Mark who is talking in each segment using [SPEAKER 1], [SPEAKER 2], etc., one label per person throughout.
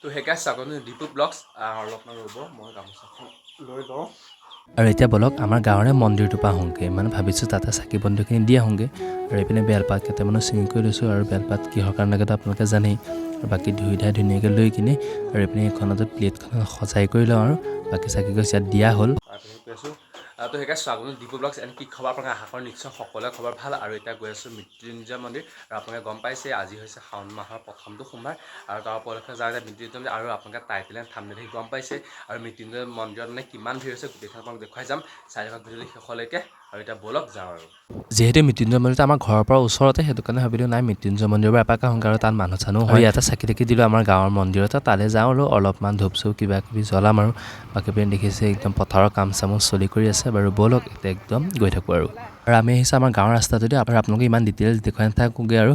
[SPEAKER 1] তো সেই গাইছ আপুনি দীপু ব্লগছ অলপমান ৰ'ব মই গামোচাখন লৈ লওঁ
[SPEAKER 2] আৰু এতিয়া বলক আমাৰ গাঁৱৰে মন্দিৰটোৰ পৰা আহোঁগৈ মানে ভাবিছোঁ তাতে চাকি বন্তিখিনি দি আহোঁগৈ আৰু এইপিনে বেলপাত কেইটামানো ছিঙি কৰি লৈছোঁ আৰু বেলপাত কিহৰ কাৰণে লাগে আপোনালোকে জানেই আৰু বাকী ধুই ধাই ধুনীয়াকৈ লৈ কিনে আৰু এইপিনে এইখনতে প্লেটখন সজাই কৰি লওঁ আৰু বাকী চাকি গছ ইয়াত দিয়া হ'ল
[SPEAKER 1] তাৰপিছত গৈ আছোঁ তো সেই গাইছ আপুনি দীপু ব্লগছ এনে কি খবৰ আপোনালোকে আশা কৰোঁ নিশ্চয় সকলোৰে খবৰ ভাল আৰু এতিয়া গৈ আছোঁ মৃত্যুঞ্জয় মন্দিৰ আৰু আপোনালোকে গম পাইছে আজি হৈছে শাওণ মাহৰ প্ৰথমটো সোমবাৰ আৰু তাৰ উপলক্ষে যাওঁতে মৃত্যুঞ্জয় মন্দিৰ আৰু আপোনালোকে টাইটেল এণ্ড থাম্বনেইল দেখি গম পাইছে আৰু মৃত্যুঞ্জয় মন্দিৰত মানে কিমান ভিৰ হৈছে গোটেইখন আপোনাক দেখুৱাই যাম চাৰিভাগ ভিডিঅ'টো শেষলৈকে আৰু এতিয়া বলক যাওঁ আৰু
[SPEAKER 2] যিহেতু মৃত্যুঞ্জয় মন্দিৰটো আমাৰ ঘৰৰ পৰা ওচৰতে সেইটো কাৰণে ভাবিলোঁ নাই মৃত্যুঞ্জয় মন্দিৰৰ পৰা এপাক আহোঁগৈ আৰু তাত মানুহ চানুহ হয় ইয়াতে চাকি তাকি দিলোঁ আমাৰ গাঁৱৰ মন্দিৰতে তালৈ যাওঁ আৰু অলপমান ধূপ চুপ কিবা কিবি জ্বলাম আৰু বাকী পিনে দেখিছে একদম পথাৰৰ কাম চামো চলি কৰি আছে বাৰু ব'লক এতিয়া একদম গৈ থাকোঁ আৰু আমি আহিছোঁ আমাৰ গাঁৱৰ ৰাস্তাটোদি আৰু আপোনালোকে ইমান ডিটেইলছ দেখুৱাই নাথাকোঁগৈ আৰু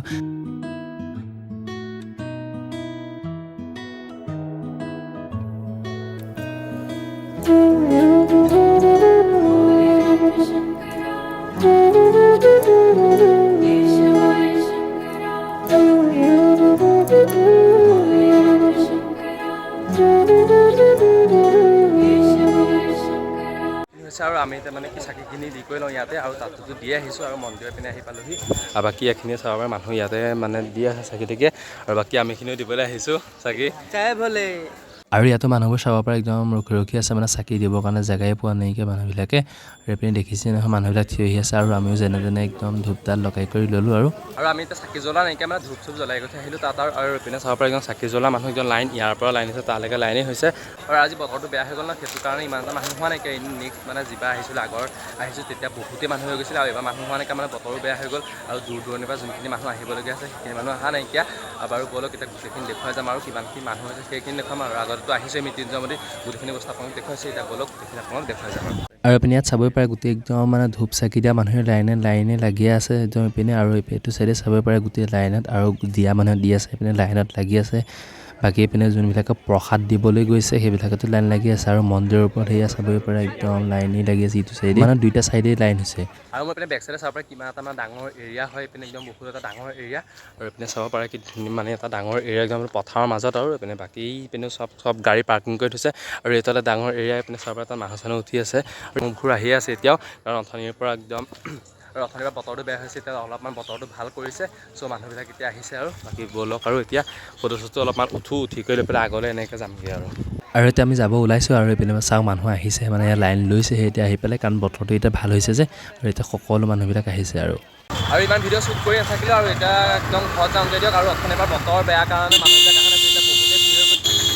[SPEAKER 1] আৰু আমি এতিয়া মানে কি চাকিখিনি দি কৰি লওঁ ইয়াতে আৰু তাতো দি আহিছোঁ আৰু মন্দিৰৰ পিনে আহি পালোহি আৰু বাকী এইখিনিয়ে চাব পাৰে মানুহ ইয়াতে মানে দি আছে চাকি তাকি আৰু বাকী আমিখিনিও দিবলৈ আহিছোঁ চাকি চাই ভলে
[SPEAKER 2] আৰু ইয়াতো মানুহবোৰ চাব পাৰে একদম ৰখি ৰখি আছে মানে চাকি দিবৰ কাৰণে জেগাই পোৱা নাইকিয়া মানুহবিলাকে আৰু এইপিনে দেখিছে নহয় মানুহবিলাক থিয় হৈ আছে আৰু আমিও যেনে তেনে একদম ধূপডাল লগাই কৰি ল'লোঁ আৰু
[SPEAKER 1] আমি এতিয়া চাকি জ্বলা নাইকিয়া মানে ধূপ চুপ জ্বলাই গৈ আহিলোঁ তাত আৰু এইপিনে চাব পাৰে একদম চাকি জ্বলা মানুহ একদম লাইন ইয়াৰ পৰা লাইন হৈছে তালৈকে লাইনেই হৈছে আৰু আজি বতৰটো বেয়া হৈ গ'ল ন সেইটো কাৰণে ইমান এটা মানুহ হোৱা নাইকিয়া নেক্সট মানে যিবাৰ আহিছিলোঁ আগৰ আহিছোঁ তেতিয়া বহুতেই মানুহ হৈ গৈছিলে আৰু এইবাৰ মানুহ হোৱা নাইকিয়া মানে বতৰো বেয়া হৈ গ'ল আৰু দূৰ দূৰণিৰ পৰা যোনখিনি মানুহ আহিবলগীয়া আছে সেইখিনি মানুহ অহা নাইকিয়া বাৰু ব'লক এতিয়া গোটেইখিনি দেখুৱাই যাম আৰু কিমানখিনি মানুহ হৈছে সেইখিনি দেখুৱাম আৰু আগতেতো আহিছে মৃত্যুঞ্জয় মন্দিৰ গোটেইখিনি বস্তু আপোনালোক দেখুৱাইছে এতিয়া ব'লক গোটেইখিনি আপোনালোক দেখুৱাই যাম
[SPEAKER 2] আৰু এইপিনে ইয়াত চাবই পাৰে গোটেই একদম মানে ধূপ চাকি দিয়া মানুহে লাইনে লাগিয়ে আছে একদম এইপিনে আৰু এইটো চাইডে চাবই পাৰে গোটেই লাইনত আৰু দিয়া মানুহে দি আছে এইপিনে লাইনত লাগি আছে বাকী এইপিনে যোনবিলাকে প্ৰসাদ দিবলৈ গৈছে সেইবিলাকতো লাইন লাগি আছে আৰু মন্দিৰৰ ওপৰত সেয়া চাবই পাৰে একদম লাইনেই লাগি আছে ইটো চাইডে মানে দুইটা চাইডেই লাইন হৈছে
[SPEAKER 1] আৰু মই এইপিনে বেক চাইডে চাব পাৰে কিমান এটা মানে ডাঙৰ এৰিয়া হয় এইপিনে একদম বহুত এটা ডাঙৰ এৰিয়া আৰু এইপিনে চাব পাৰে কি মানে এটা ডাঙৰ এৰিয়া একদম পথাৰৰ মাজত আৰু এইপিনে বাকী পিনে চব গাড়ী পাৰ্কিং কৰি থৈছে আৰু এইটো এটা ডাঙৰ এৰিয়া এইপিনে চাব পাৰে তাত মানুহ চানুহ উঠি আছে আৰু মুখবোৰ আহিয়ে আছে এতিয়াও কাৰণ অথনিৰ পৰা একদম আৰু অথনিৰ পৰা বতৰটো বেয়া হৈছে এতিয়া অলপমান বতৰটো ভাল কৰিছে চ' মানুহবিলাক এতিয়া আহিছে আৰু বাকী ব'লক আৰু এতিয়া ফটো চটো অলপমান উঠি কৰি লৈ পেলাই আগলৈ এনেকৈ যামগৈ
[SPEAKER 2] আৰু এতিয়া আমি যাব ওলাইছোঁ আৰু এইপিনে চাওঁ মানুহ আহিছে মানে লাইন লৈছেহে এতিয়া আহি পেলাই কাৰণ বতৰটো এতিয়া ভাল হৈছে যে আৰু এতিয়া সকলো মানুহবিলাক আহিছে আৰু
[SPEAKER 1] ইমান ভিডিঅ' শ্বুট কৰি নাথাকিলোঁ আৰু এতিয়া একদম ঘৰত যাওঁগৈ দিয়ক আৰু অথনিৰ পৰা বতৰ বেয়া কাৰণে মানুহবিলাক অহা নাছিল এতিয়া বহুতেই ভিৰ হৈ গৈছে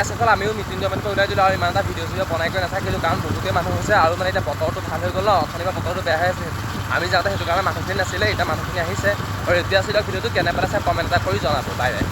[SPEAKER 1] আচলতে আমিও মৃত্যুঞ্জয় মন্দিৰ ওলাই দিলোঁ আৰু ইমান এটা ভিডিঅ' চিডিঅ' বনাই কৰি নাথাকিলোঁ কাৰণ বহুতেই মানুহ হৈছে আৰু মানে এতিয়া বতৰটো ভাল হৈ গ'ল ন অথনিৰ পৰা বতৰটো বেয়া হৈ আছে আমি যাওঁতে সেইটো কাৰণে মানুহখিনি নাছিলে এতিয়া মানুহখিনি আহিছে আৰু এতিয়া আছিলে ভিডিঅ'টো কেনে পালে চাই কমেণ্ট এটা কৰি জনাব বাই বাই